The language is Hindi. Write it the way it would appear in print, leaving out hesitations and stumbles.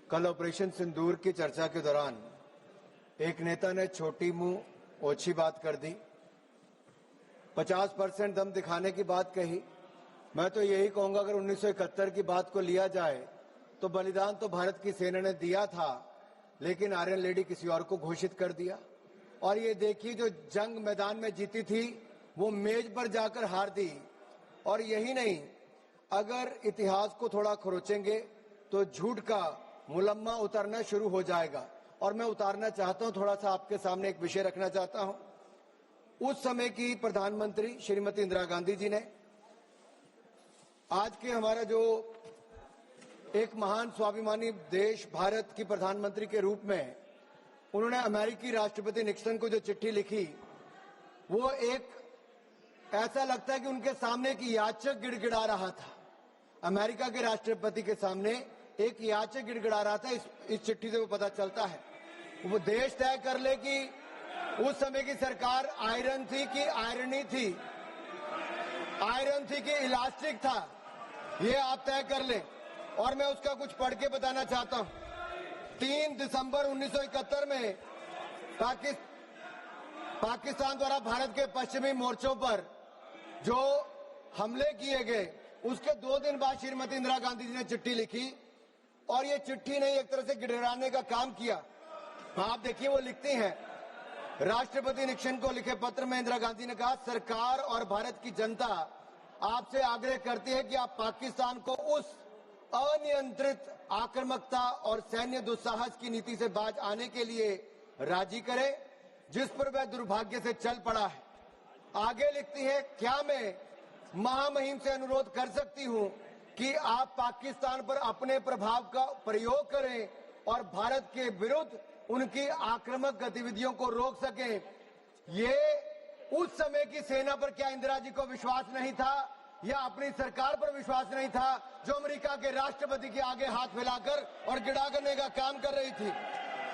कल ऑपरेशन सिंदूर की चर्चा के दौरान एक नेता ने छोटी मुंह ओछी बात कर दी, 50% दम दिखाने की बात कही। मैं तो यही कहूंगा, अगर 1971 की बात को लिया जाए तो बलिदान तो भारत की सेना ने दिया था, लेकिन आयरन लेडी किसी और को घोषित कर दिया। और ये देखिए, जो जंग मैदान में जीती थी वो मेज पर जाकर हार दी। और यही नहीं, अगर इतिहास को थोड़ा खरोचेंगे तो झूठ का मुलम्मा उतरना शुरू हो जाएगा। और मैं उतारना चाहता हूं, थोड़ा सा आपके सामने एक विषय रखना चाहता हूं। उस समय की प्रधानमंत्री श्रीमती इंदिरा गांधी जी ने आज के हमारा जो एक महान स्वाभिमानी देश भारत की प्रधानमंत्री के रूप में उन्होंने अमेरिकी राष्ट्रपति निक्सन को जो चिट्ठी लिखी, वो एक ऐसा लगता है कि उनके सामने एक याचक गिड़गिड़ा रहा था। अमेरिका के राष्ट्रपति के सामने एक याचक गिड़गिड़ा रहा था। इस चिट्ठी से वो पता चलता है। वो देश तय कर ले कि उस समय की सरकार आयरन थी कि आयरनी थी, आयरन थी कि इलास्टिक था, ये आप तय कर लें। और मैं उसका कुछ पढ़ के बताना चाहता हूं। 3 दिसंबर 1971 में पाकिस्तान द्वारा भारत के पश्चिमी मोर्चों पर जो हमले किए गए, उसके 2 दिन बाद श्रीमती इंदिरा गांधी जी ने चिट्ठी लिखी। और ये चिट्ठी ने एक तरह से गिड़गिड़ाने का काम किया। आप देखिए, वो लिखती हैं, राष्ट्रपति निक्सन को लिखे पत्र में इंदिरा गांधी ने कहा, सरकार और भारत की जनता आपसे आग्रह करती है कि आप पाकिस्तान को उस अनियंत्रित आक्रामकता और सैन्य दुस्साहस की नीति से बाज आने के लिए राजी करें जिस पर वह दुर्भाग्य से चल पड़ा है। आगे लिखती है, क्या मैं महामहिम से अनुरोध कर सकती हूं कि आप पाकिस्तान पर अपने प्रभाव का प्रयोग करें और भारत के विरुद्ध उनकी आक्रामक गतिविधियों को रोक सकें। ये उस समय की सेना पर क्या इंदिरा जी को विश्वास नहीं था, या अपनी सरकार पर विश्वास नहीं था, जो अमेरिका के राष्ट्रपति के आगे हाथ फैलाकर और गिड़ा करने का काम कर रही थी।